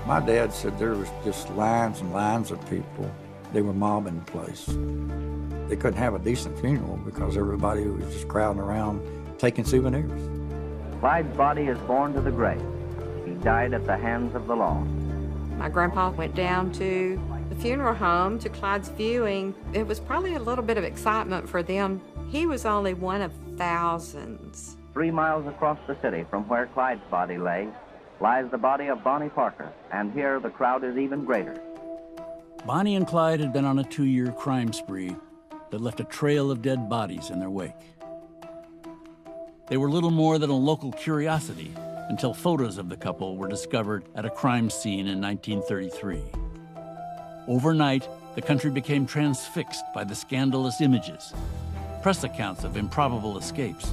My dad said there was just lines and lines of people. They were mobbing the place. They couldn't have a decent funeral because everybody was just crowding around taking souvenirs. Clyde's body is borne to the grave. He died at the hands of the law. My grandpa went down to the funeral home to Clyde's viewing. It was probably a little bit of excitement for them. He was only one of thousands. 3 miles across the city from where Clyde's body lay, lies the body of Bonnie Parker, and here the crowd is even greater. Bonnie and Clyde had been on a 2-year crime spree that left a trail of dead bodies in their wake. They were little more than a local curiosity until photos of the couple were discovered at a crime scene in 1933. Overnight, the country became transfixed by the scandalous images, press accounts of improbable escapes,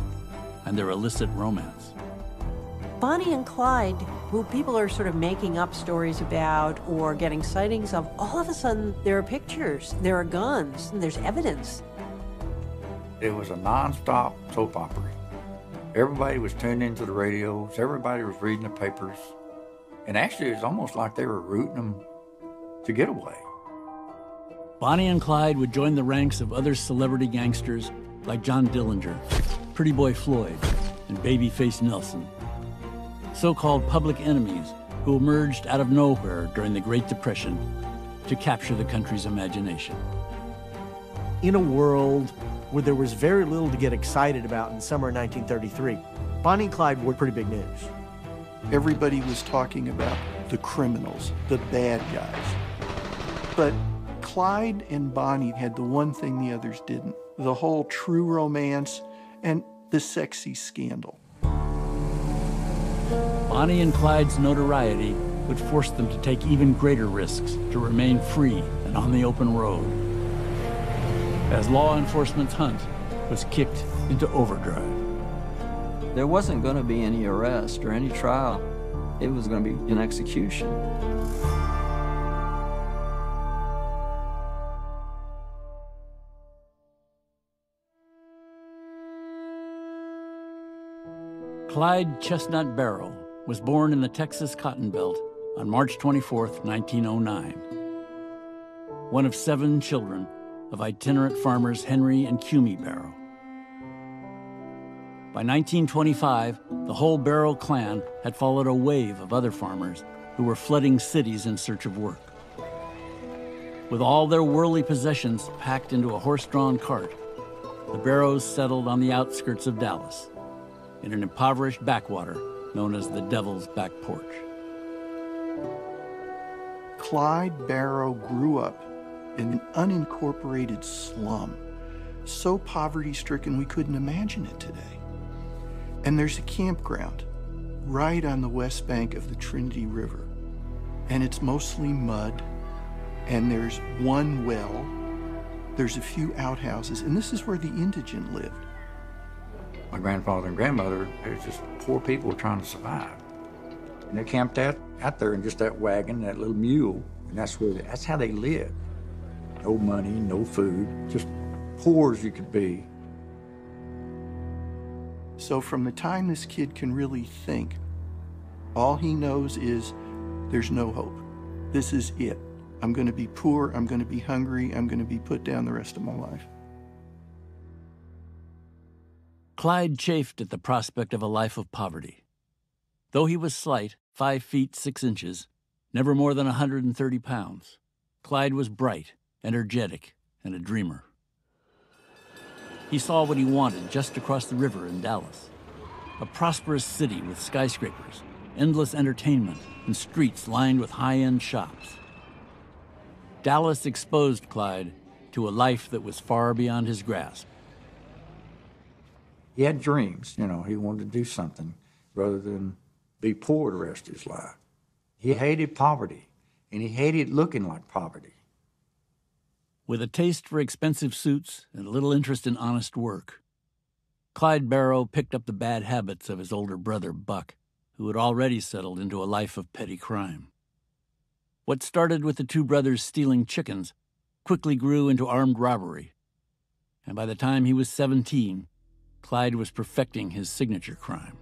and their illicit romance. Bonnie and Clyde, who people are sort of making up stories about or getting sightings of, all of a sudden there are pictures, there are guns, and there's evidence. It was a nonstop soap opera. Everybody was tuned into the radios, everybody was reading the papers, and actually it was almost like they were rooting them to get away. Bonnie and Clyde would join the ranks of other celebrity gangsters like John Dillinger, Pretty Boy Floyd, and Babyface Nelson. So-called public enemies who emerged out of nowhere during the Great Depression to capture the country's imagination. In a world where there was very little to get excited about in summer 1933, Bonnie and Clyde were pretty big news. Everybody was talking about the criminals, the bad guys. But Clyde and Bonnie had the one thing the others didn't, the whole true romance and the sexy scandal. Bonnie and Clyde's notoriety would force them to take even greater risks to remain free and on the open road, as law enforcement's hunt was kicked into overdrive. There wasn't going to be any arrest or any trial. It was going to be an execution. Clyde Chestnut Barrow was born in the Texas Cotton Belt on March 24, 1909. One of 7 children of itinerant farmers Henry and Cumie Barrow. By 1925, the whole Barrow clan had followed a wave of other farmers who were flooding cities in search of work. With all their worldly possessions packed into a horse-drawn cart, the Barrows settled on the outskirts of Dallas, in an impoverished backwater known as the Devil's Back Porch. Clyde Barrow grew up in an unincorporated slum, so poverty-stricken we couldn't imagine it today. And there's a campground right on the west bank of the Trinity River, and it's mostly mud, and there's one well, there's a few outhouses, and this is where the indigent lived. My grandfather and grandmother, they were just poor people trying to survive. And they camped out there in just that wagon, that little mule, and that's how they lived. No money, no food, just poor as you could be. So from the time this kid can really think, all he knows is there's no hope. This is it. I'm going to be poor, I'm going to be hungry, I'm going to be put down the rest of my life. Clyde chafed at the prospect of a life of poverty. Though he was slight, 5 feet 6 inches, never more than 130 pounds, Clyde was bright, energetic, and a dreamer. He saw what he wanted just across the river in Dallas, a prosperous city with skyscrapers, endless entertainment, and streets lined with high-end shops. Dallas exposed Clyde to a life that was far beyond his grasp. He had dreams, he wanted to do something rather than be poor the rest of his life. He hated poverty, and he hated looking like poverty. With a taste for expensive suits and little interest in honest work, Clyde Barrow picked up the bad habits of his older brother, Buck, who had already settled into a life of petty crime. What started with the 2 brothers stealing chickens quickly grew into armed robbery, and by the time he was 17, Clyde was perfecting his signature crime.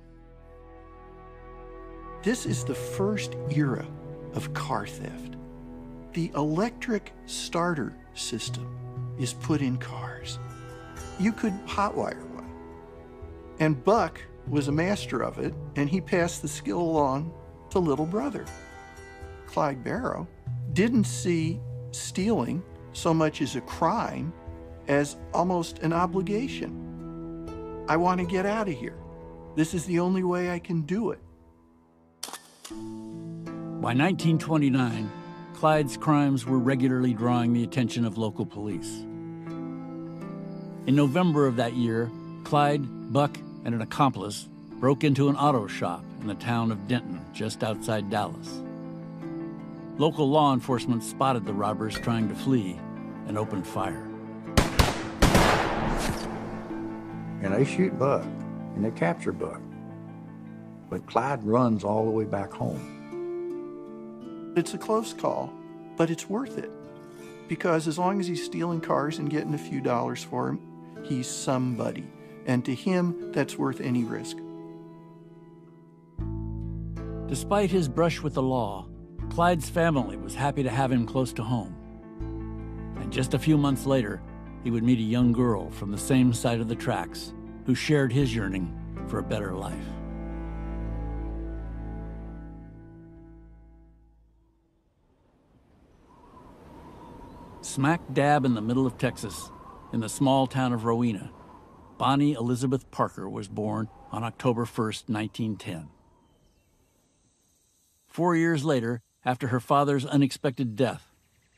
This is the first era of car theft. The electric starter system is put in cars. You could hotwire one. And Buck was a master of it, and he passed the skill along to little brother. Clyde Barrow didn't see stealing so much as a crime as almost an obligation. I want to get out of here. This is the only way I can do it. By 1929, Clyde's crimes were regularly drawing the attention of local police. In November of that year, Clyde, Buck, and an accomplice broke into an auto shop in the town of Denton, just outside Dallas. Local law enforcement spotted the robbers trying to flee and opened fire. And they shoot Buck, and they capture Buck. But Clyde runs all the way back home. It's a close call, but it's worth it. Because as long as he's stealing cars and getting a few dollars for them, he's somebody. And to him, that's worth any risk. Despite his brush with the law, Clyde's family was happy to have him close to home. And just a few months later, he would meet a young girl from the same side of the tracks who shared his yearning for a better life. Smack dab in the middle of Texas, in the small town of Rowena, Bonnie Elizabeth Parker was born on October 1st, 1910. 4 years later, after her father's unexpected death,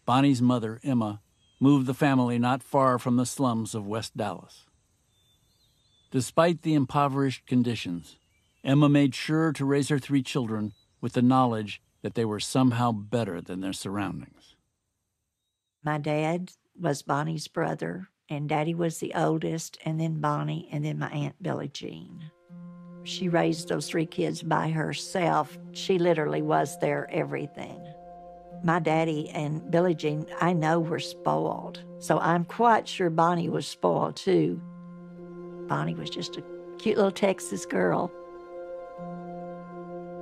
Bonnie's mother, Emma, moved the family not far from the slums of West Dallas. Despite the impoverished conditions, Emma made sure to raise her 3 children with the knowledge that they were somehow better than their surroundings. My dad was Bonnie's brother, and Daddy was the oldest, and then Bonnie, and then my Aunt Billie Jean. She raised those 3 kids by herself. She literally was their everything. My daddy and Billie Jean, I know, were spoiled. So I'm quite sure Bonnie was spoiled too. Bonnie was just a cute little Texas girl.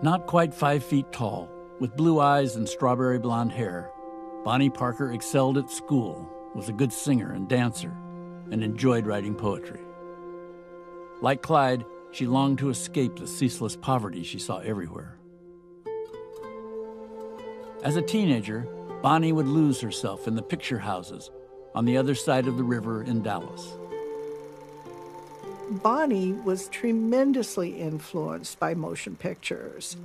Not quite 5 feet tall, with blue eyes and strawberry blonde hair, Bonnie Parker excelled at school, was a good singer and dancer, and enjoyed writing poetry. Like Clyde, she longed to escape the ceaseless poverty she saw everywhere. As a teenager, Bonnie would lose herself in the picture houses on the other side of the river in Dallas. Bonnie was tremendously influenced by motion pictures.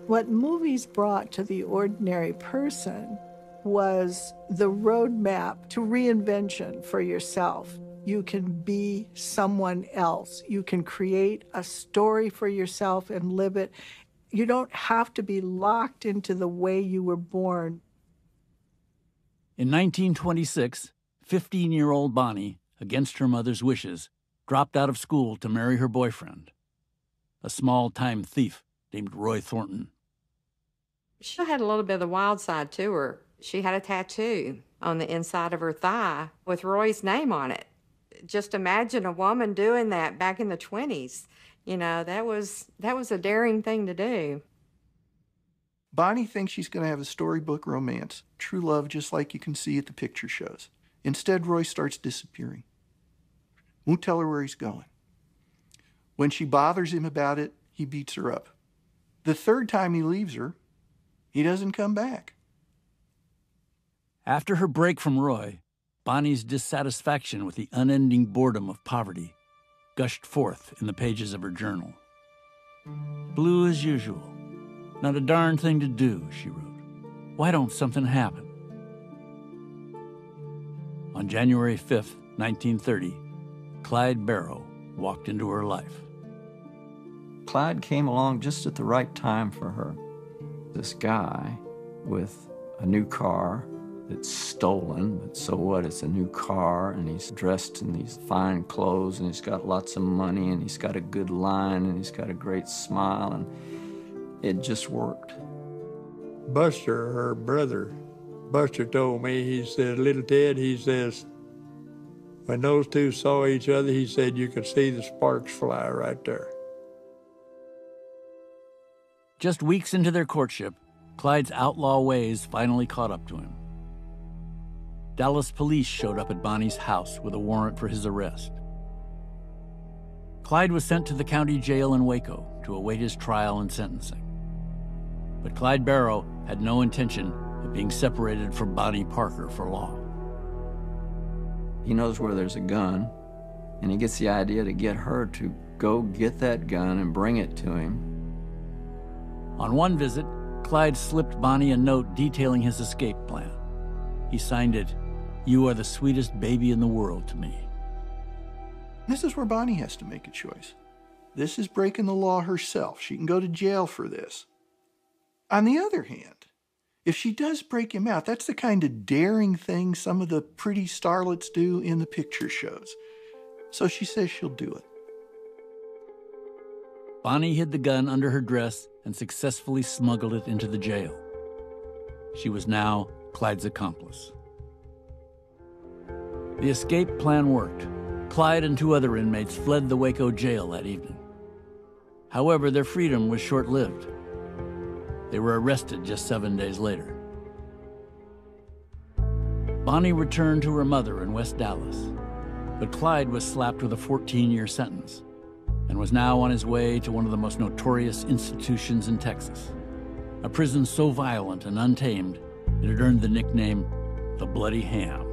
What movies brought to the ordinary person was the roadmap to reinvention for yourself. You can be someone else. You can create a story for yourself and live it. You don't have to be locked into the way you were born. In 1926, 15-year-old Bonnie, against her mother's wishes, dropped out of school to marry her boyfriend, a small-time thief named Roy Thornton. She had a little bit of the wild side to her. She had a tattoo on the inside of her thigh with Roy's name on it. Just imagine a woman doing that back in the 20s. You know, that was a daring thing to do. Bonnie thinks she's going to have a storybook romance, true love just like you can see at the picture shows. Instead, Roy starts disappearing. Won't tell her where he's going. When she bothers him about it, he beats her up. The 3rd time he leaves her, he doesn't come back. After her break from Roy, Bonnie's dissatisfaction with the unending boredom of poverty gushed forth in the pages of her journal. Blue as usual. Not a darn thing to do, she wrote. Why don't something happen? On January 5th, 1930, Clyde Barrow walked into her life. Clyde came along just at the right time for her. This guy with a new car that's stolen, but so what? It's a new car, and he's dressed in these fine clothes, and he's got lots of money, and he's got a good line, and he's got a great smile, and it just worked. Buster, her brother, Buster told me, he said, little Ted, he says, when those two saw each other, he said, you could see the sparks fly right there. Just weeks into their courtship, Clyde's outlaw ways finally caught up to him. Dallas police showed up at Bonnie's house with a warrant for his arrest. Clyde was sent to the county jail in Waco to await his trial and sentencing. But Clyde Barrow had no intention of being separated from Bonnie Parker for long. He knows where there's a gun, and he gets the idea to get her to go get that gun and bring it to him. On one visit, Clyde slipped Bonnie a note detailing his escape plan. He signed it, "You are the sweetest baby in the world to me." This is where Bonnie has to make a choice. This is breaking the law herself. She can go to jail for this. On the other hand, if she does break him out, that's the kind of daring thing some of the pretty starlets do in the picture shows. So she says she'll do it. Bonnie hid the gun under her dress and successfully smuggled it into the jail. She was now Clyde's accomplice. The escape plan worked. Clyde and 2 other inmates fled the Waco jail that evening. However, their freedom was short-lived. They were arrested just 7 days later. Bonnie returned to her mother in West Dallas, but Clyde was slapped with a 14-year sentence and was now on his way to one of the most notorious institutions in Texas, a prison so violent and untamed that it earned the nickname the Bloody Ham.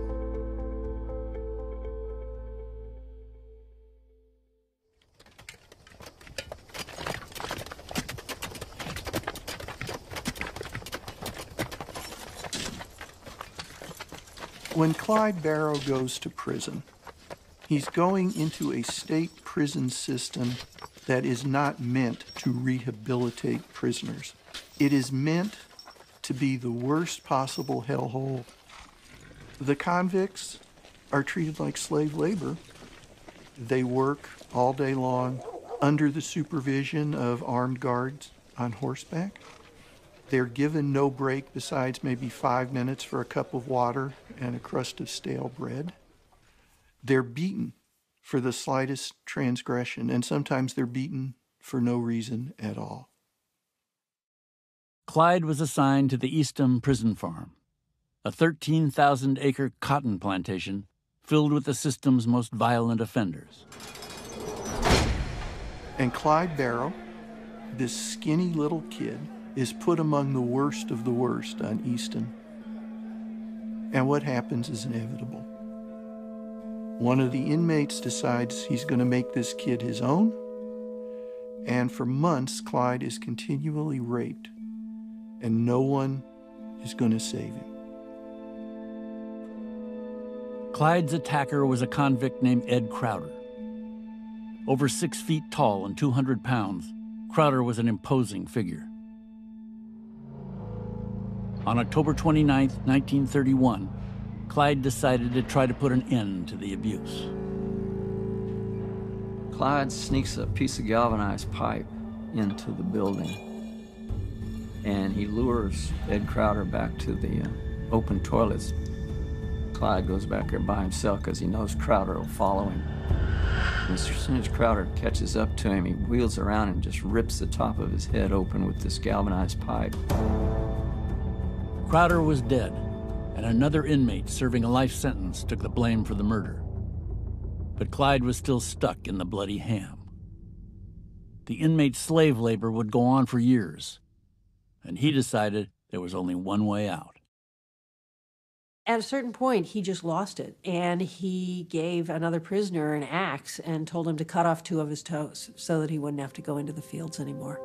When Clyde Barrow goes to prison, he's going into a state prison system that is not meant to rehabilitate prisoners. It is meant to be the worst possible hellhole. The convicts are treated like slave labor. They work all day long under the supervision of armed guards on horseback. They're given no break besides maybe 5 minutes for a cup of water and a crust of stale bread. They're beaten for the slightest transgression, and sometimes they're beaten for no reason at all. Clyde was assigned to the Eastham Prison Farm, a 13,000-acre cotton plantation filled with the system's most violent offenders. And Clyde Barrow, this skinny little kid, is put among the worst of the worst on Easton. And what happens is inevitable. One of the inmates decides he's going to make this kid his own, and for months, Clyde is continually raped, and no one is going to save him. Clyde's attacker was a convict named Ed Crowder. Over 6 feet tall and 200 pounds, Crowder was an imposing figure. On October 29, 1931, Clyde decided to try to put an end to the abuse. Clyde sneaks a piece of galvanized pipe into the building, and he lures Ed Crowder back to the open toilets. Clyde goes back there by himself because he knows Crowder will follow him. And as soon as Crowder catches up to him, he wheels around and just rips the top of his head open with this galvanized pipe. Crowder was dead, and another inmate serving a life sentence took the blame for the murder. But Clyde was still stuck in the bloody ham. The inmate's slave labor would go on for years, and he decided there was only one way out. At a certain point, he just lost it, and he gave another prisoner an axe and told him to cut off 2 of his toes so that he wouldn't have to go into the fields anymore.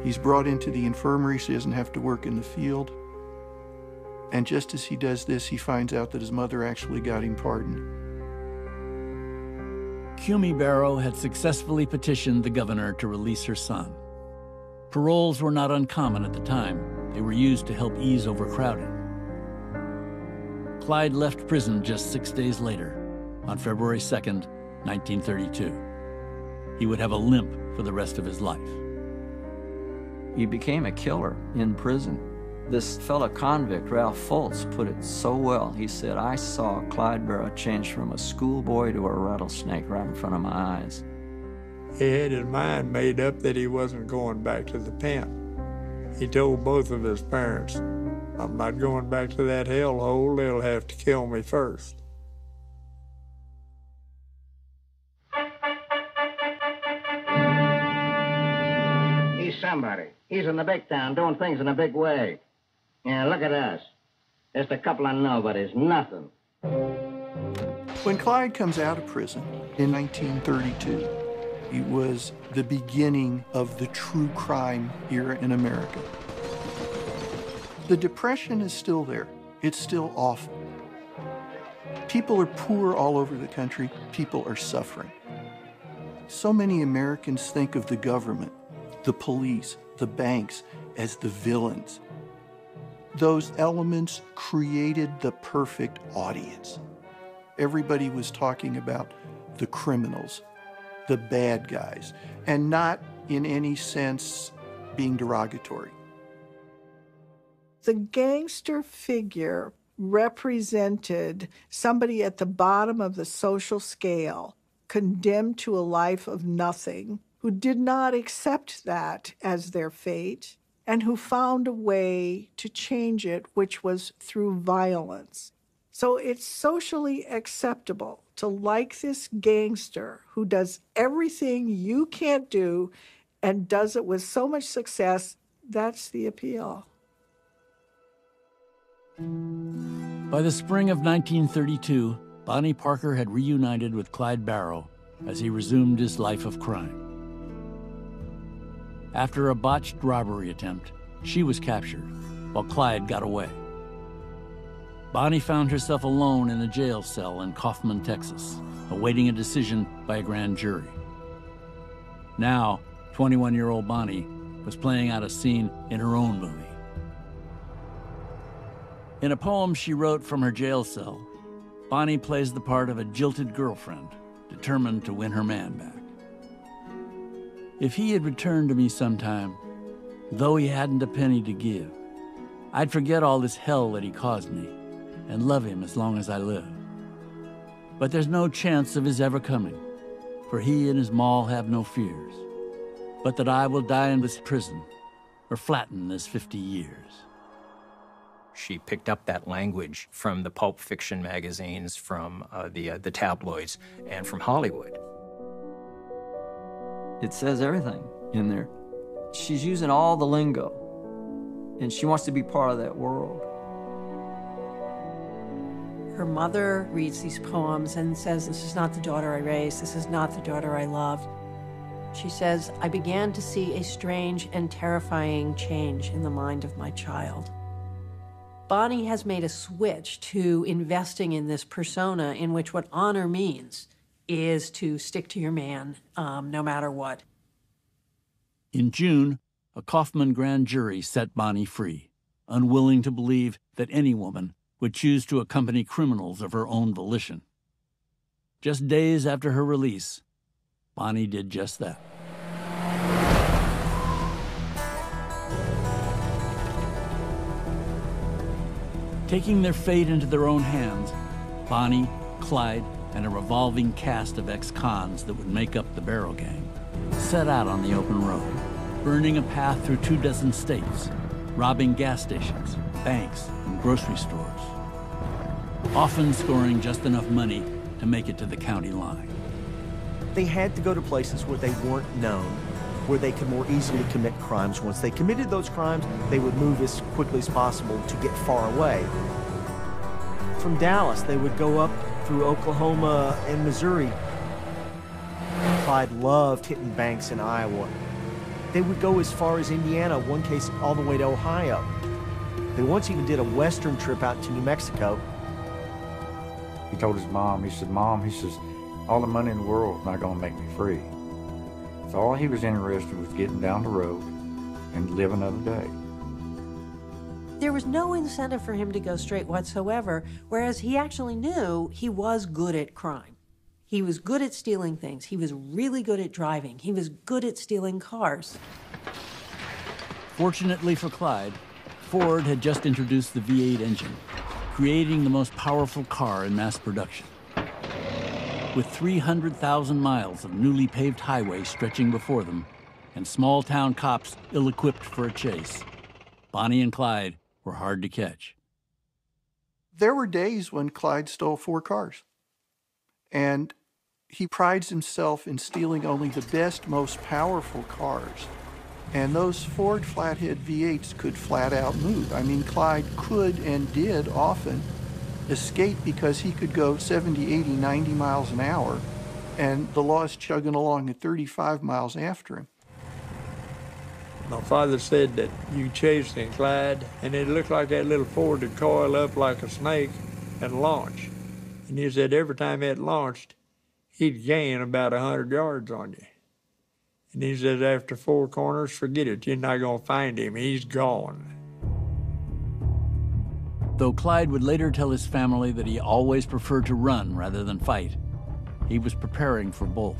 He's brought into the infirmary so he doesn't have to work in the field. And just as he does this, he finds out that his mother actually got him pardoned. Cumie Barrow had successfully petitioned the governor to release her son. Paroles were not uncommon at the time. They were used to help ease overcrowding. Clyde left prison just 6 days later, on February 2nd, 1932. He would have a limp for the rest of his life. He became a killer in prison. This fellow convict, Ralph Foltz, put it so well. He said, "I saw Clyde Barrow change from a schoolboy to a rattlesnake right in front of my eyes." He had his mind made up that he wasn't going back to the pen. He told both of his parents, I'm not going back to that hellhole. They'll have to kill me first. He's somebody. He's in the big town doing things in a big way. Yeah, look at us. Just a couple of nobodies, nothing. When Clyde comes out of prison in 1932, it was the beginning of the true crime era in America. The Depression is still there. It's still awful. People are poor all over the country. People are suffering. So many Americans think of the government, the police, the banks as the villains. Those elements created the perfect audience. Everybody was talking about the criminals, the bad guys, and not in any sense being derogatory. The gangster figure represented somebody at the bottom of the social scale, condemned to a life of nothing, who did not accept that as their fate, and who found a way to change it, which was through violence. So it's socially acceptable to like this gangster who does everything you can't do and does it with so much success. That's the appeal. By the spring of 1932, Bonnie Parker had reunited with Clyde Barrow as he resumed his life of crime. After a botched robbery attempt, she was captured, while Clyde got away. Bonnie found herself alone in a jail cell in Kaufman, Texas, awaiting a decision by a grand jury. Now, 21-year-old Bonnie was playing out a scene in her own movie. In a poem she wrote from her jail cell, Bonnie plays the part of a jilted girlfriend, determined to win her man back. If he had returned to me sometime, though he hadn't a penny to give, I'd forget all this hell that he caused me and love him as long as I live. But there's no chance of his ever coming, for he and his maul have no fears, but that I will die in this prison or flatten this 50 years. She picked up that language from the pulp fiction magazines, from the tabloids, and from Hollywood. It says everything in there. She's using all the lingo, and she wants to be part of that world. Her mother reads these poems and says, this is not the daughter I raised, this is not the daughter I loved. She says, I began to see a strange and terrifying change in the mind of my child. Bonnie has made a switch to investing in this persona in which what honor means is to stick to your man no matter what. In June, a Kaufman grand jury set Bonnie free, unwilling to believe that any woman would choose to accompany criminals of her own volition. Just days after her release, Bonnie did just that. Taking their fate into their own hands, Bonnie, Clyde, and a revolving cast of ex-cons that would make up the Barrow Gang set out on the open road, burning a path through 24 states, robbing gas stations, banks, and grocery stores, often scoring just enough money to make it to the county line. They had to go to places where they weren't known, where they could more easily commit crimes. Once they committed those crimes, they would move as quickly as possible to get far away. From Dallas, they would go up through Oklahoma and Missouri. Clyde loved hitting banks in Iowa. They would go as far as Indiana, one case all the way to Ohio. They once even did a western trip out to New Mexico. He told his mom, he said, Mom, he says, all the money in the world is not going to make me free. So all he was interested was getting down the road and live another day. There was no incentive for him to go straight whatsoever, whereas he actually knew he was good at crime. He was good at stealing things. He was really good at driving. He was good at stealing cars. Fortunately for Clyde, Ford had just introduced the V8 engine, creating the most powerful car in mass production. With 300,000 miles of newly paved highway stretching before them, and small-town cops ill-equipped for a chase, Bonnie and Clyde were hard to catch. There were days when Clyde stole 4 cars. And he prides himself in stealing only the best, most powerful cars. And those Ford flathead V8s could flat out move. I mean, Clyde could and did often escape because he could go 70, 80, 90 miles an hour, and the law is chugging along at 35 miles after him. My father said that you chased in Clyde, and it looked like that little Ford would coil up like a snake and launch. And he said every time it launched, he'd gain about 100 yards on you. And he said after 4 corners, forget it, you're not gonna find him, he's gone. Though Clyde would later tell his family that he always preferred to run rather than fight, he was preparing for both.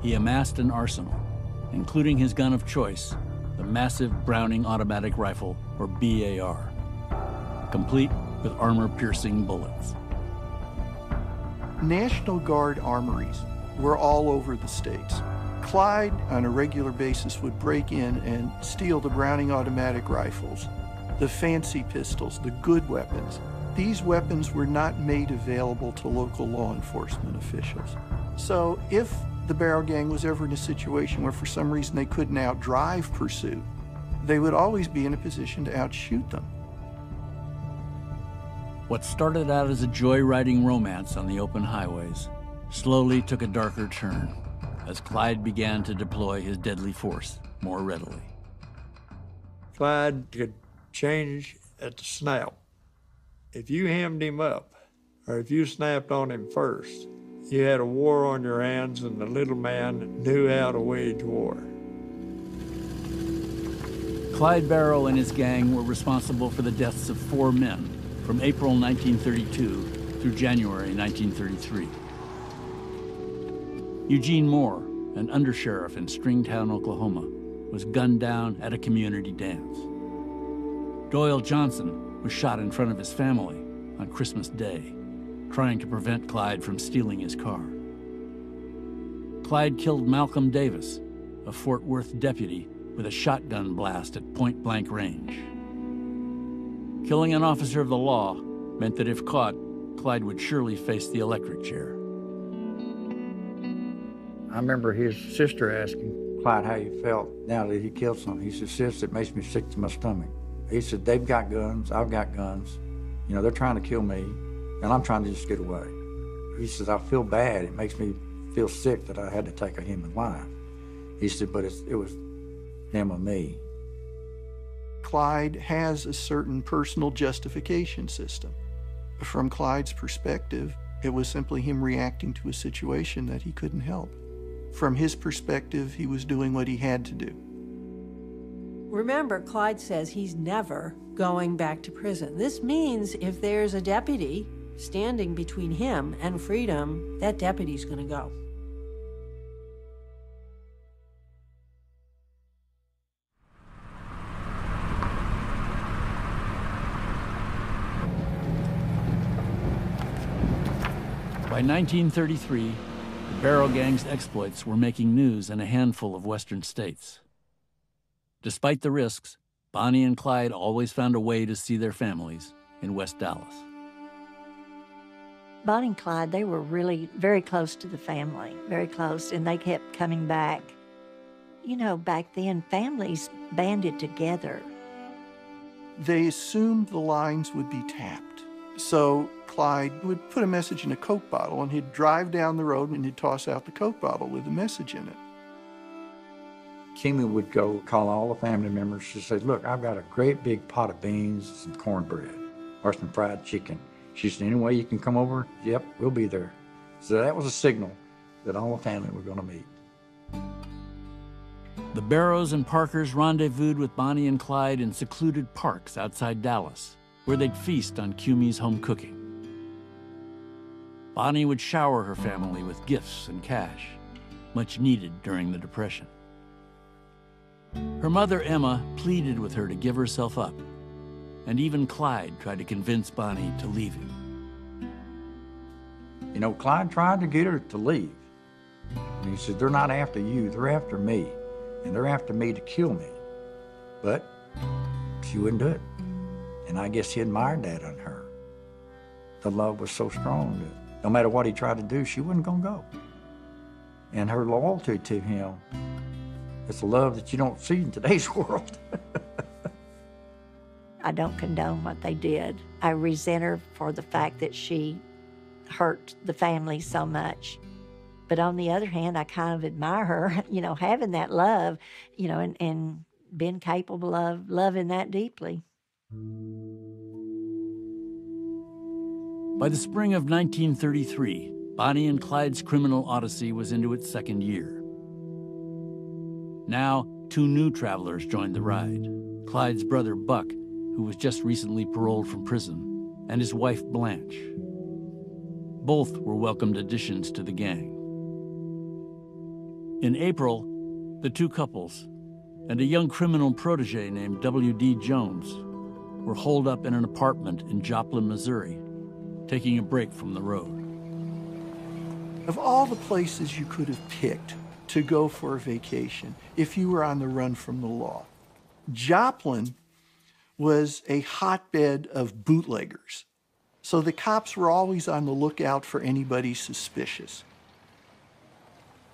He amassed an arsenal, including his gun of choice, the massive Browning automatic rifle, or BAR, complete with armor-piercing bullets. National Guard armories were all over the states. Clyde, on a regular basis, would break in and steal the Browning automatic rifles, the fancy pistols, the good weapons. These weapons were not made available to local law enforcement officials. So if the Barrow Gang was ever in a situation where for some reason they couldn't outdrive pursuit, they would always be in a position to outshoot them. What started out as a joyriding romance on the open highways slowly took a darker turn as Clyde began to deploy his deadly force more readily. Clyde could change at the snap. If you hemmed him up, or if you snapped on him first, you had a war on your hands, and the little man knew how to wage war. Clyde Barrow and his gang were responsible for the deaths of 4 men from April 1932 through January 1933. Eugene Moore, an undersheriff in Stringtown, Oklahoma, was gunned down at a community dance. Doyle Johnson was shot in front of his family on Christmas Day, trying to prevent Clyde from stealing his car. Clyde killed Malcolm Davis, a Fort Worth deputy, with a shotgun blast at point-blank range. Killing an officer of the law meant that if caught, Clyde would surely face the electric chair. I remember his sister asking Clyde how he felt now that he killed someone. He said, "Sis, it makes me sick to my stomach." He said, "They've got guns, I've got guns. You know, they're trying to kill me, and I'm trying to just get away." He says, "I feel bad. It makes me feel sick that I had to take a human life." He said, "But it was them or me." Clyde has a certain personal justification system. From Clyde's perspective, it was simply him reacting to a situation that he couldn't help. From his perspective, he was doing what he had to do. Remember, Clyde says he's never going back to prison. This means if there's a deputy standing between him and freedom, that deputy's going to go. By 1933, the Barrow Gang's exploits were making news in a handful of western states. Despite the risks, Bonnie and Clyde always found a way to see their families in West Dallas. Bonnie and Clyde, they were really very close to the family, very close, and they kept coming back. You know, back then, families banded together. They assumed the lines would be tapped. So Clyde would put a message in a Coke bottle, and he'd drive down the road and he'd toss out the Coke bottle with a message in it. Kimmy would go call all the family members. She said, "Look, I've got a great big pot of beans, some cornbread, or some fried chicken." She said, "Any way you can come over?" "Yep, we'll be there." So that was a signal that all the family were going to meet. The Barrows and Parkers rendezvoused with Bonnie and Clyde in secluded parks outside Dallas, where they'd feast on Cummy's home cooking. Bonnie would shower her family with gifts and cash, much needed during the Depression. Her mother, Emma, pleaded with her to give herself up, and even Clyde tried to convince Bonnie to leave him. You know, Clyde tried to get her to leave. And he said, they're not after you, they're after me. And they're after me to kill me. But she wouldn't do it. And I guess he admired that in her. The love was so strong that no matter what he tried to do, she wasn't gonna go. And her loyalty to him, it's a love that you don't see in today's world. I don't condone what they did. I resent her for the fact that she hurt the family so much. But on the other hand, I kind of admire her, you know, having that love, you know, and being capable of loving that deeply. By the spring of 1933, Bonnie and Clyde's criminal odyssey was into its second year. Now, 2 new travelers joined the ride. Clyde's brother, Buck, who was just recently paroled from prison, and his wife, Blanche. Both were welcomed additions to the gang. In April, the 2 couples and a young criminal protege named W.D. Jones were holed up in an apartment in Joplin, Missouri, taking a break from the road. Of all the places you could have picked to go for a vacation if you were on the run from the law, Joplin was a hotbed of bootleggers. So the cops were always on the lookout for anybody suspicious.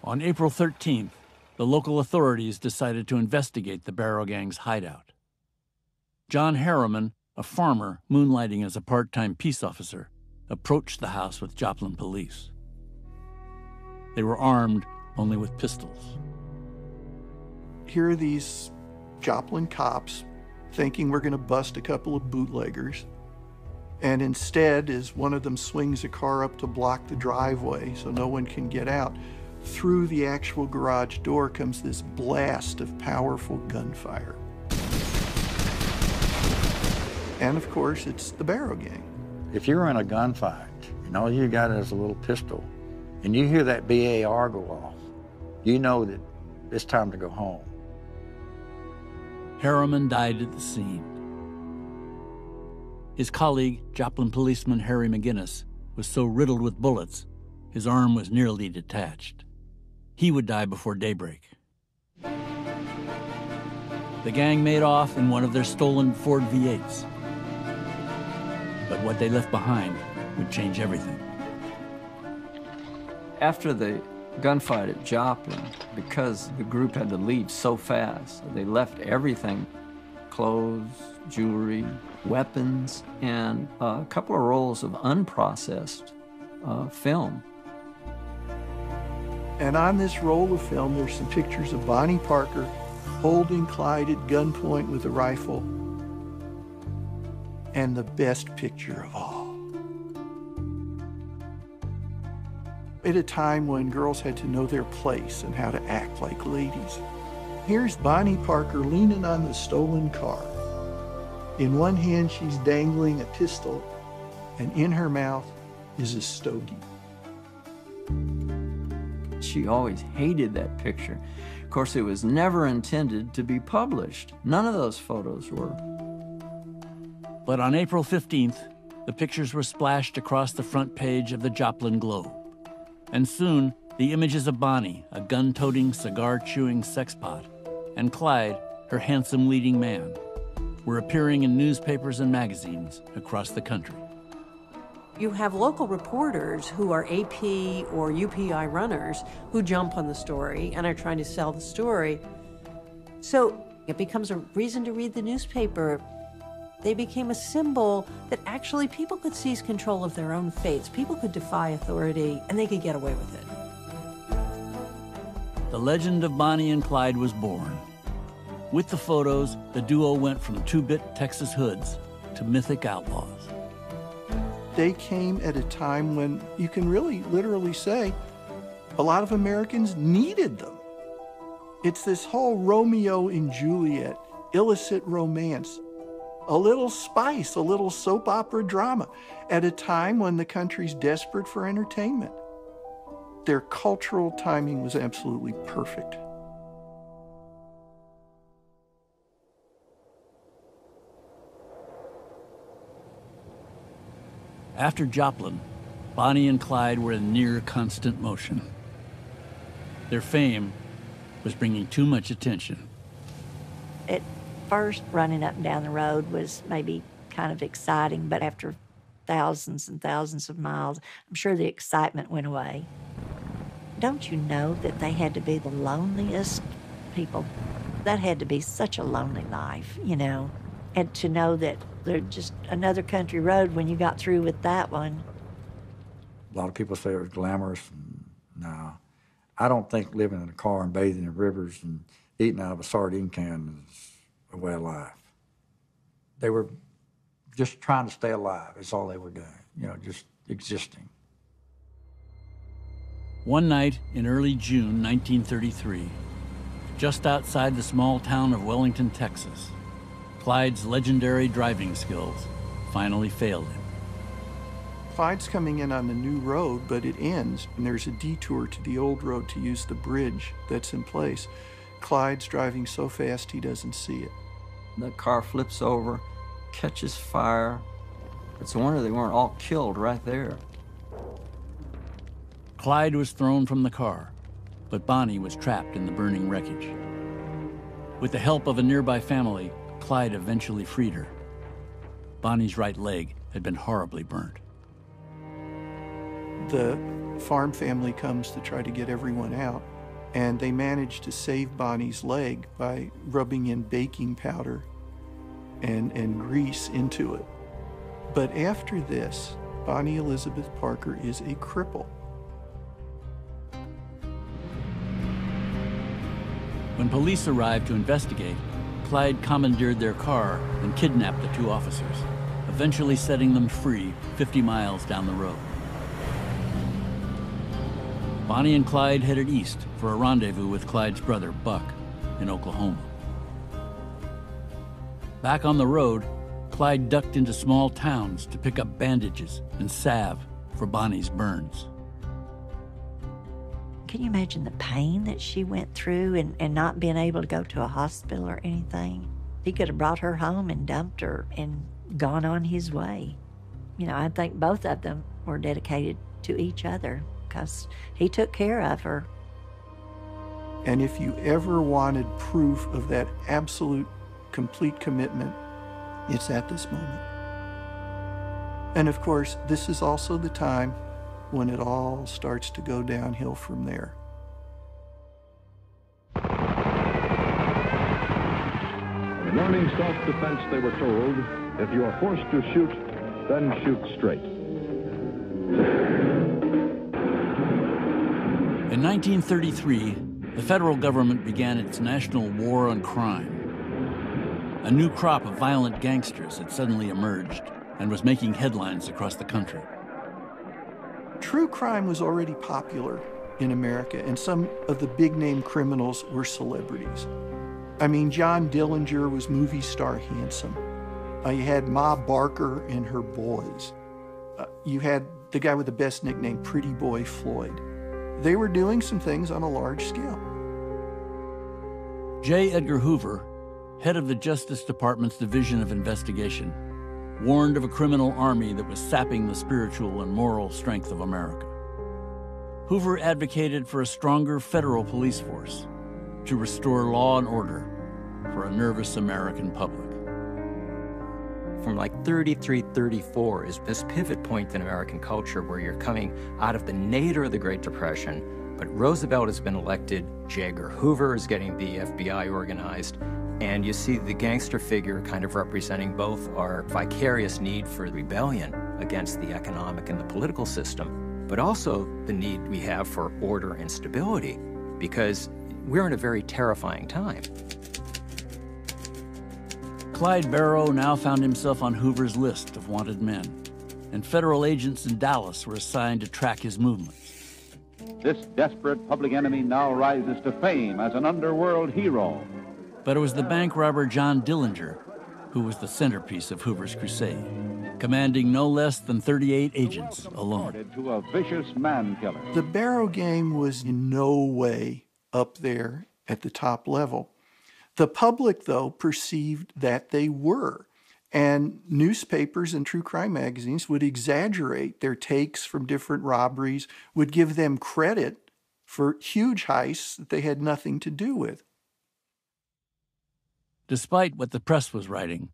On April 13th, the local authorities decided to investigate the Barrow Gang's hideout. John Harriman, a farmer moonlighting as a part-time peace officer, approached the house with Joplin police. They were armed only with pistols. Here are these Joplin cops thinking we're going to bust a couple of bootleggers. And instead, as one of them swings a car up to block the driveway so no one can get out, through the actual garage door comes this blast of powerful gunfire. And of course, it's the Barrow Gang. If you're in a gunfight and all you got is a little pistol and you hear that BAR go off, you know that it's time to go home. Harriman died at the scene. His colleague, Joplin policeman Harry McGinnis, was so riddled with bullets, his arm was nearly detached. He would die before daybreak. The gang made off in one of their stolen Ford V8s. But what they left behind would change everything. After the gunfight at Joplin, because the group had to leave so fast, they left everything, clothes, jewelry, weapons, and a couple of rolls of unprocessed film. And on this roll of film, there's some pictures of Bonnie Parker holding Clyde at gunpoint with a rifle. And the best picture of all. At a time when girls had to know their place and how to act like ladies. Here's Bonnie Parker leaning on the stolen car. In one hand, she's dangling a pistol, and in her mouth is a stogie. She always hated that picture. Of course, it was never intended to be published. None of those photos were. But on April 15th, the pictures were splashed across the front page of the Joplin Globe. And soon, the images of Bonnie, a gun-toting, cigar-chewing sexpot, and Clyde, her handsome leading man, were appearing in newspapers and magazines across the country. You have local reporters who are AP or UPI runners who jump on the story and are trying to sell the story. So it becomes a reason to read the newspaper. They became a symbol that actually people could seize control of their own fates. People could defy authority, and they could get away with it. The legend of Bonnie and Clyde was born. With the photos, the duo went from 2-bit Texas hoods to mythic outlaws. They came at a time when you can really literally say a lot of Americans needed them. It's this whole Romeo and Juliet, illicit romance, a little spice, a little soap opera drama at a time when the country's desperate for entertainment. Their cultural timing was absolutely perfect. After Joplin, Bonnie and Clyde were in near constant motion. Their fame was bringing too much attention. At first, running up and down the road was maybe kind of exciting, but after thousands and thousands of miles, I'm sure the excitement went away. Don't you know that they had to be the loneliest people? That had to be such a lonely life, you know, and to know that they're just another country road when you got through with that one. A lot of people say it was glamorous. No, I don't think living in a car and bathing in rivers and eating out of a sardine can is a way of life. They were just trying to stay alive. That's all they were doing, you know, just existing. One night in early June 1933, just outside the small town of Wellington, Texas, Clyde's legendary driving skills finally failed him. Clyde's coming in on the new road, but it ends, and there's a detour to the old road to use the bridge that's in place. Clyde's driving so fast he doesn't see it. The car flips over, catches fire. It's a wonder they weren't all killed right there. Clyde was thrown from the car, but Bonnie was trapped in the burning wreckage. With the help of a nearby family, Clyde eventually freed her. Bonnie's right leg had been horribly burnt. The farm family comes to try to get everyone out, and they manage to save Bonnie's leg by rubbing in baking powder and grease into it. But after this, Bonnie Elizabeth Parker is a cripple. When police arrived to investigate, Clyde commandeered their car and kidnapped the two officers, eventually setting them free 50 miles down the road. Bonnie and Clyde headed east for a rendezvous with Clyde's brother, Buck, in Oklahoma. Back on the road, Clyde ducked into small towns to pick up bandages and salve for Bonnie's burns. Can you imagine the pain that she went through and not being able to go to a hospital or anything? He could have brought her home and dumped her and gone on his way. You know, I think both of them were dedicated to each other because he took care of her. And if you ever wanted proof of that absolute, complete commitment, it's at this moment. And of course, this is also the time when it all starts to go downhill from there. In learning self-defense, they were told, if you are forced to shoot, then shoot straight. In 1933, the federal government began its national war on crime. A new crop of violent gangsters had suddenly emerged and was making headlines across the country. True crime was already popular in America, and some of the big-name criminals were celebrities. I mean, John Dillinger was movie star handsome. You had Ma Barker and her boys. You had the guy with the best nickname, Pretty Boy Floyd. They were doing some things on a large scale. J. Edgar Hoover, head of the Justice Department's Division of Investigation, warned of a criminal army that was sapping the spiritual and moral strength of America. Hoover advocated for a stronger federal police force to restore law and order for a nervous American public. From like 33, 34 is this pivot point in American culture where you're coming out of the nadir of the Great Depression, but Roosevelt has been elected, J. Edgar Hoover is getting the FBI organized, and you see the gangster figure kind of representing both our vicarious need for rebellion against the economic and the political system, but also the need we have for order and stability, because we're in a very terrifying time. Clyde Barrow now found himself on Hoover's list of wanted men, and federal agents in Dallas were assigned to track his movements. This desperate public enemy now rises to fame as an underworld hero. But it was the bank robber John Dillinger who was the centerpiece of Hoover's crusade, commanding no less than 38 agents alone. To a vicious man killer. The Barrow gang was in no way up there at the top level. The public, though, perceived that they were. And newspapers and true crime magazines would exaggerate their takes from different robberies, would give them credit for huge heists that they had nothing to do with. Despite what the press was writing,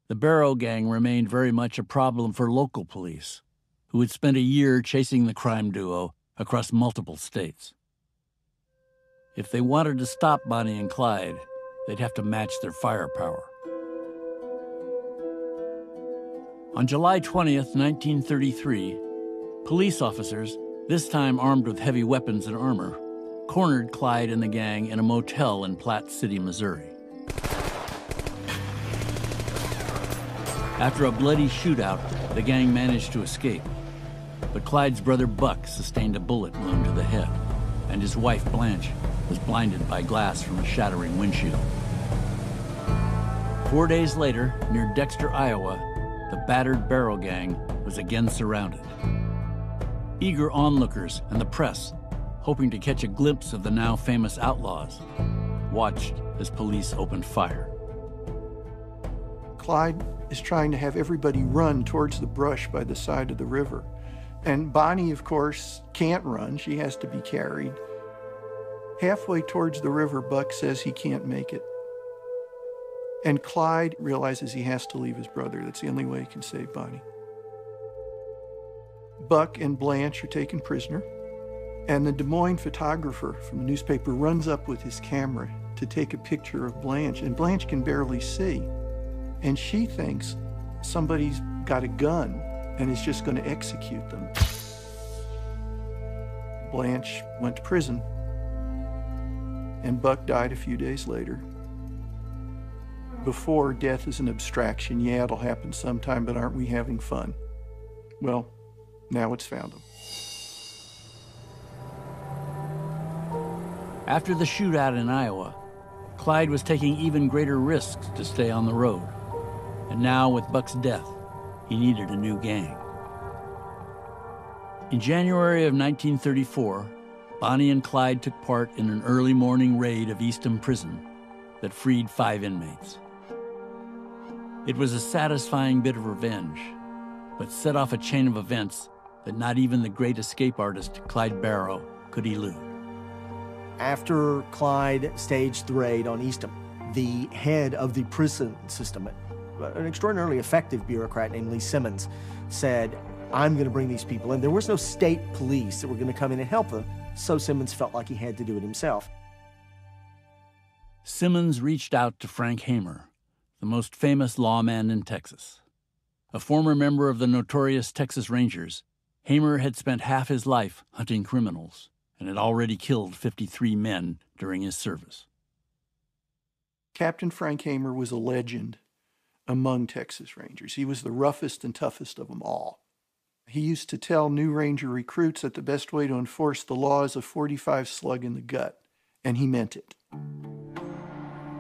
the Barrow Gang remained very much a problem for local police, who had spent a year chasing the crime duo across multiple states. If they wanted to stop Bonnie and Clyde, they'd have to match their firepower. On July 20th, 1933, police officers, this time armed with heavy weapons and armor, cornered Clyde and the gang in a motel in Platte City, Missouri. After a bloody shootout, the gang managed to escape, but Clyde's brother Buck sustained a bullet wound to the head, and his wife Blanche was blinded by glass from a shattering windshield. 4 days later, near Dexter, Iowa, the battered Barrow Gang was again surrounded. Eager onlookers and the press, hoping to catch a glimpse of the now famous outlaws, watched as police opened fire. Clyde is trying to have everybody run towards the brush by the side of the river. And Bonnie, of course, can't run. She has to be carried. Halfway towards the river, Buck says he can't make it. And Clyde realizes he has to leave his brother. That's the only way he can save Bonnie. Buck and Blanche are taken prisoner, and the Des Moines photographer from the newspaper runs up with his camera to take a picture of Blanche, and Blanche can barely see. And she thinks somebody's got a gun and is just going to execute them. Blanche went to prison, and Buck died a few days later. Before, death is an abstraction. Yeah, it'll happen sometime, but aren't we having fun? Well, now it's found him. After the shootout in Iowa, Clyde was taking even greater risks to stay on the road. And now, with Buck's death, he needed a new gang. In January of 1934, Bonnie and Clyde took part in an early morning raid of Eastham Prison that freed 5 inmates. It was a satisfying bit of revenge, but set off a chain of events that not even the great escape artist Clyde Barrow could elude. After Clyde staged the raid on Eastham, the head of the prison system, an extraordinarily effective bureaucrat named Lee Simmons, said, I'm going to bring these people in. There was no state police that were going to come in and help them, so Simmons felt like he had to do it himself. Simmons reached out to Frank Hamer, the most famous lawman in Texas. A former member of the notorious Texas Rangers, Hamer had spent half his life hunting criminals and had already killed 53 men during his service. Captain Frank Hamer was a legend among Texas Rangers. He was the roughest and toughest of them all. He used to tell new Ranger recruits that the best way to enforce the law is a .45 slug in the gut, and he meant it.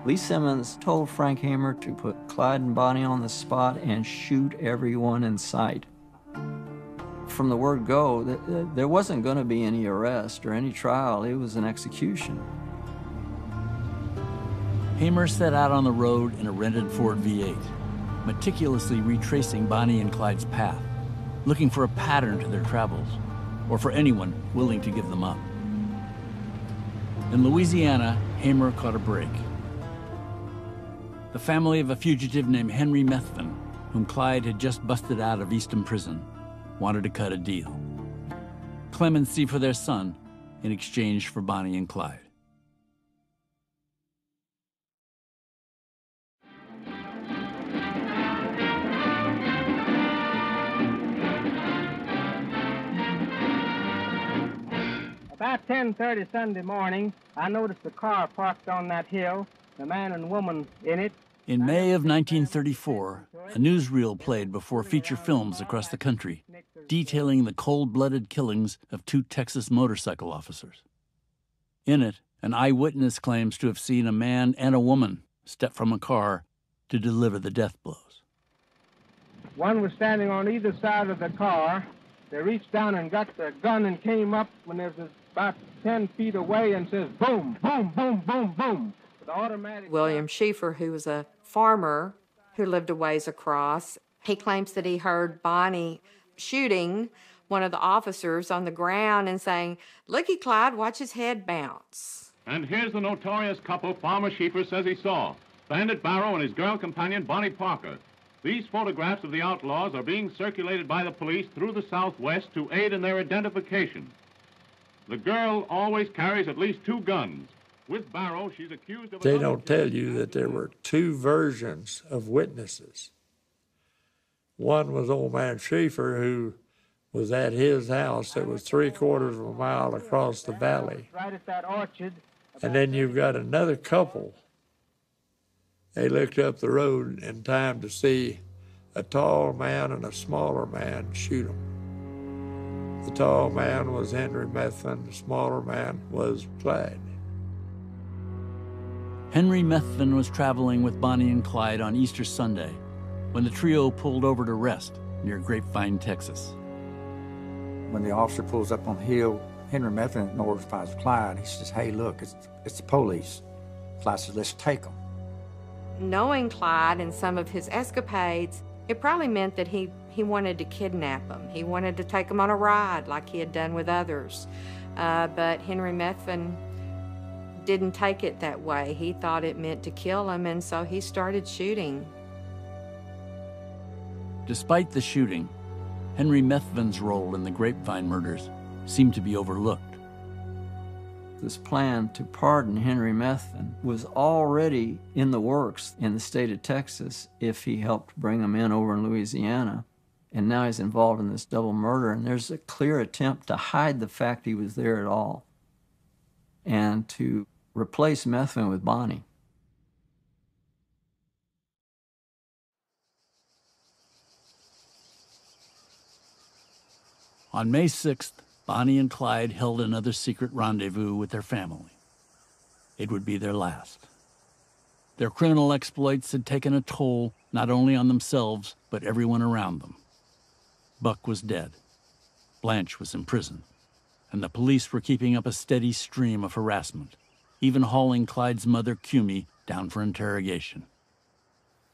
Lee Simmons told Frank Hamer to put Clyde and Bonnie on the spot and shoot everyone in sight. From the word go, there wasn't going to be any arrest or any trial. It was an execution. Hamer set out on the road in a rented Ford V8, meticulously retracing Bonnie and Clyde's path, looking for a pattern to their travels, or for anyone willing to give them up. In Louisiana, Hamer caught a break. The family of a fugitive named Henry Methvin, whom Clyde had just busted out of Eastham Prison, wanted to cut a deal. Clemency for their son in exchange for Bonnie and Clyde. About 10:30 Sunday morning, I noticed a car parked on that hill, the man and woman in it. In May of 1934, a newsreel played before feature films across the country, detailing the cold-blooded killings of 2 Texas motorcycle officers. In it, an eyewitness claims to have seen a man and a woman step from a car to deliver the death blows. One was standing on either side of the car. They reached down and got their gun and came up when they was about 10 feet away and says, boom, boom, boom, boom, boom. With automatic. William Schieffer, who was a farmer who lived a ways across. He claims that he heard Bonnie shooting one of the officers on the ground and saying, "Looky, Clyde, watch his head bounce." And here's the notorious couple Farmer Schieffer says he saw, Bandit Barrow and his girl companion, Bonnie Parker. These photographs of the outlaws are being circulated by the police through the Southwest to aid in their identification. The girl always carries at least 2 guns. With Barrow, she's accused of... They don't tell you that there were 2 versions of witnesses. One was old man Schieffer, who was at his house that was 3/4 of a mile across the valley. Right at that orchard. And then you've got another couple. They looked up the road in time to see a tall man and a smaller man shoot them. The tall man was Henry Methvin, the smaller man was Clyde. Henry Methvin was traveling with Bonnie and Clyde on Easter Sunday when the trio pulled over to rest near Grapevine, Texas. When the officer pulls up on the hill, Henry Methvin notifies Clyde. He says, "Hey, look, it's the police." Clyde says, "Let's take them." Knowing Clyde and some of his escapades, it probably meant that he wanted to kidnap him. He wanted to take him on a ride like he had done with others. But Henry Methvin didn't take it that way. He thought it meant to kill him, and so he started shooting. Despite the shooting, Henry Methvin's role in the Grapevine murders seemed to be overlooked. This plan to pardon Henry Methvin was already in the works in the state of Texas if he helped bring him in over in Louisiana. And now he's involved in this double murder, and there's a clear attempt to hide the fact he was there at all and to replace Methvin with Bonnie. On May 6th, Bonnie and Clyde held another secret rendezvous with their family. It would be their last. Their criminal exploits had taken a toll not only on themselves, but everyone around them. Buck was dead. Blanche was in prison. And the police were keeping up a steady stream of harassment, even hauling Clyde's mother, Cumie, down for interrogation.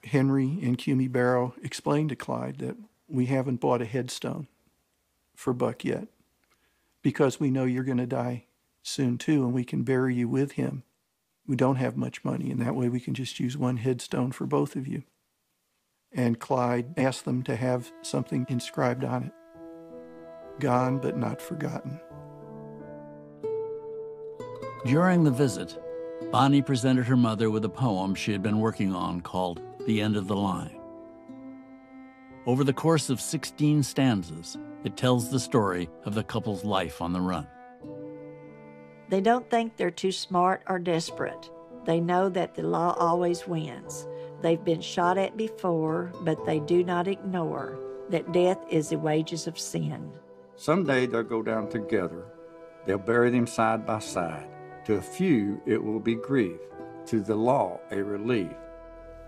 Henry and Cumie Barrow explained to Clyde that we haven't bought a headstone for Buck yet, because we know you're going to die soon too, and we can bury you with him. We don't have much money, and that way we can just use one headstone for both of you. And Clyde asked them to have something inscribed on it. Gone but not forgotten. During the visit, Bonnie presented her mother with a poem she had been working on called The End of the Line. Over the course of 16 stanzas, it tells the story of the couple's life on the run. They don't think they're too smart or desperate. They know that the law always wins. They've been shot at before, but they do not ignore that death is the wages of sin. Someday they'll go down together. They'll bury them side by side. To a few, it will be grief. To the law, a relief.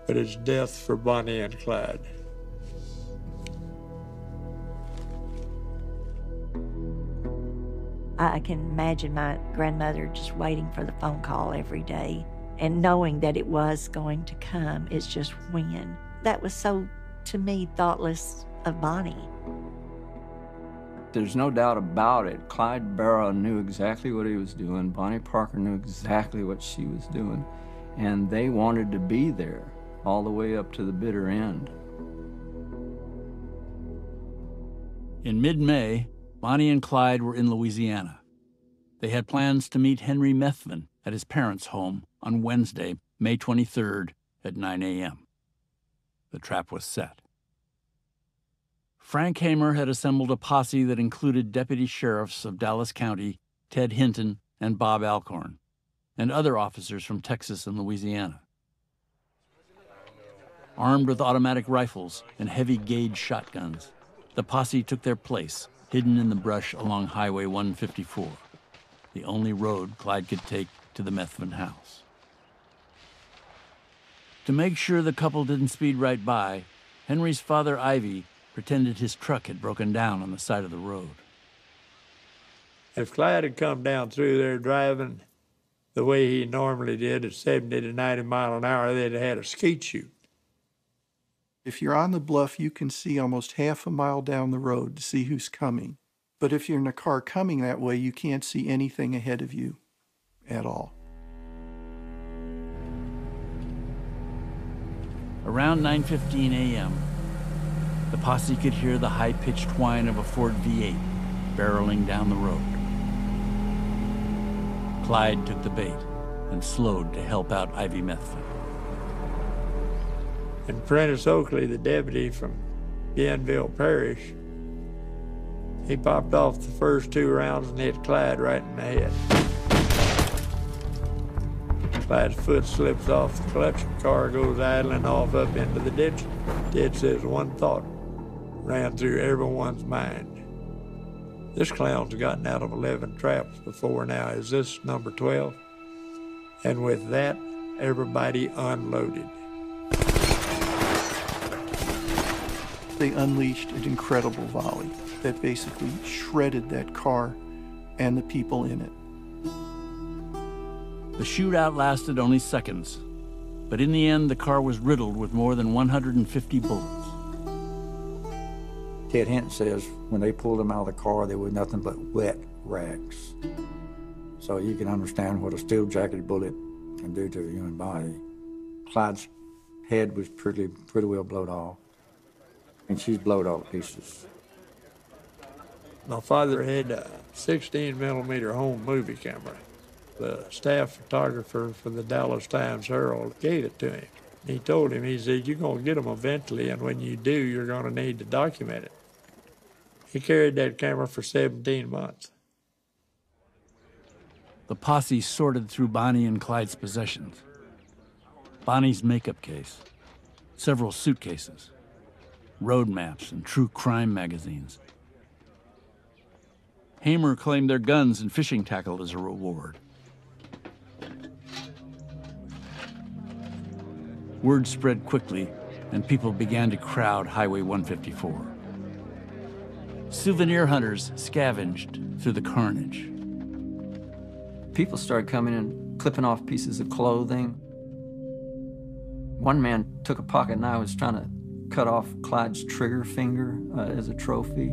But it's death for Bonnie and Clyde. I can imagine my grandmother just waiting for the phone call every day and knowing that it was going to come. It's just when. That was so, to me, thoughtless of Bonnie. There's no doubt about it. Clyde Barrow knew exactly what he was doing. Bonnie Parker knew exactly what she was doing. And they wanted to be there all the way up to the bitter end. In mid-May, Bonnie and Clyde were in Louisiana. They had plans to meet Henry Methvin at his parents' home on Wednesday, May 23rd at 9 a.m. The trap was set. Frank Hamer had assembled a posse that included deputy sheriffs of Dallas County, Ted Hinton and Bob Alcorn, and other officers from Texas and Louisiana. Armed with automatic rifles and heavy-gauge shotguns, the posse took their place, hidden in the brush along Highway 154, the only road Clyde could take to the Methvin house. To make sure the couple didn't speed right by, Henry's father, Ivy, pretended his truck had broken down on the side of the road. If Clyde had come down through there driving the way he normally did at 70 to 90 miles an hour, they'd have had a skeet shoot. If you're on the bluff, you can see almost half a mile down the road to see who's coming. But if you're in a car coming that way, you can't see anything ahead of you at all. Around 9:15 a.m., the posse could hear the high-pitched whine of a Ford V8 barreling down the road. Clyde took the bait and slowed to help out Ivy Methvin. And Prentice Oakley, the deputy from Bienville Parish, he popped off the first 2 rounds and hit Clyde right in the head. Clyde's foot slips off the clutch, the car goes idling off up into the ditch. Ted says one thought ran through everyone's mind. This clown's gotten out of 11 traps before now. Is this number 12? And with that, everybody unloaded. They unleashed an incredible volley that basically shredded that car and the people in it. The shootout lasted only seconds, but in the end, the car was riddled with more than 150 bullets. Ted Hinton says when they pulled him out of the car, there was nothing but wet rags. So you can understand what a steel-jacketed bullet can do to a human body. Clyde's head was pretty well blowed off, and she's blowed all to pieces. My father had a 16mm home movie camera. The staff photographer for the Dallas Times-Herald gave it to him. He told him, he said, you're going to get them eventually, and when you do, you're going to need to document it. He carried that camera for 17 months. The posse sorted through Bonnie and Clyde's possessions. Bonnie's makeup case, several suitcases, road maps, and true crime magazines. Hamer claimed their guns and fishing tackle as a reward. Word spread quickly, and people began to crowd Highway 154. Souvenir hunters scavenged through the carnage. People started coming in, clipping off pieces of clothing. One man took a pocket knife, was trying to cut off Clyde's trigger finger as a trophy.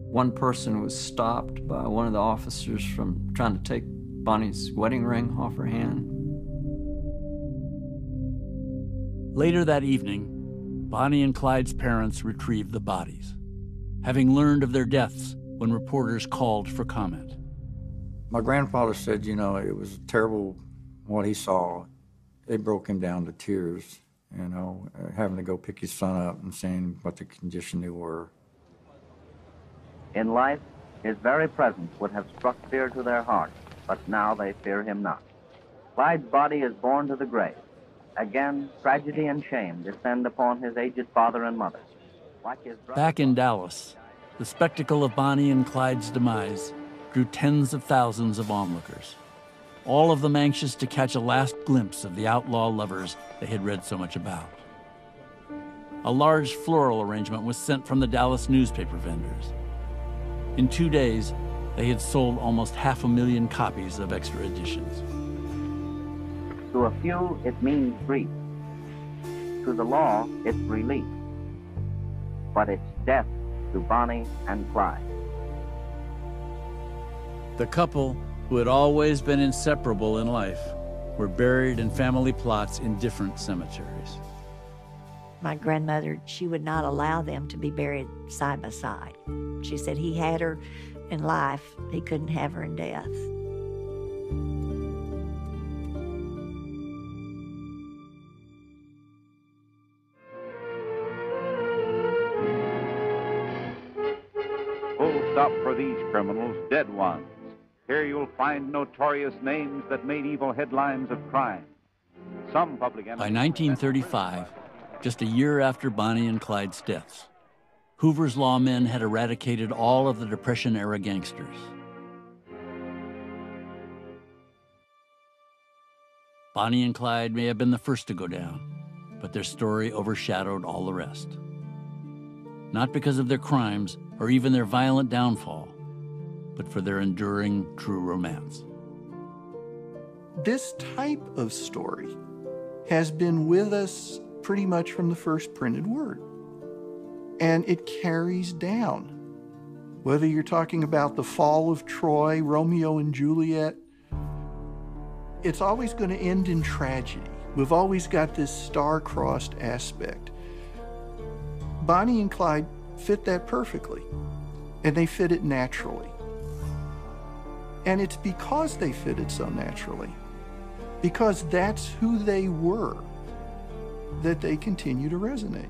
One person was stopped by one of the officers from trying to take Bonnie's wedding ring off her hand. Later that evening, Bonnie and Clyde's parents retrieved the bodies, having learned of their deaths when reporters called for comment. My grandfather said, you know, it was terrible what he saw. It broke him down to tears, you know, having to go pick his son up and seeing what the condition they were. In life, his very presence would have struck fear to their hearts, but now they fear him not. Clyde's body is borne to the grave. Again, tragedy and shame descend upon his aged father and mother. Like his brother, back in Dallas, the spectacle of Bonnie and Clyde's demise drew tens of thousands of onlookers, all of them anxious to catch a last glimpse of the outlaw lovers they had read so much about. A large floral arrangement was sent from the Dallas newspaper vendors. In 2 days, they had sold almost 500,000 copies of extra editions. to a few, it means grief. To the law, it's relief. But it's death to Bonnie and Clyde. The couple, who had always been inseparable in life, were buried in family plots in different cemeteries. My grandmother, she would not allow them to be buried side by side. She said he had her in life, he couldn't have her in death. Full stop for these criminals, dead ones. Here you'll find notorious names that made evil headlines of crime. Some public enemies. By 1935, just a year after Bonnie and Clyde's deaths, Hoover's lawmen had eradicated all of the Depression-era gangsters. Bonnie and Clyde may have been the first to go down, but their story overshadowed all the rest. Not because of their crimes or even their violent downfall, but for their enduring true romance. This type of story has been with us pretty much from the first printed word. And it carries down. Whether you're talking about the fall of Troy, Romeo and Juliet, it's always going to end in tragedy. We've always got this star-crossed aspect. Bonnie and Clyde fit that perfectly, and they fit it naturally. And it's because they fit it so naturally, because that's who they were, that they continue to resonate.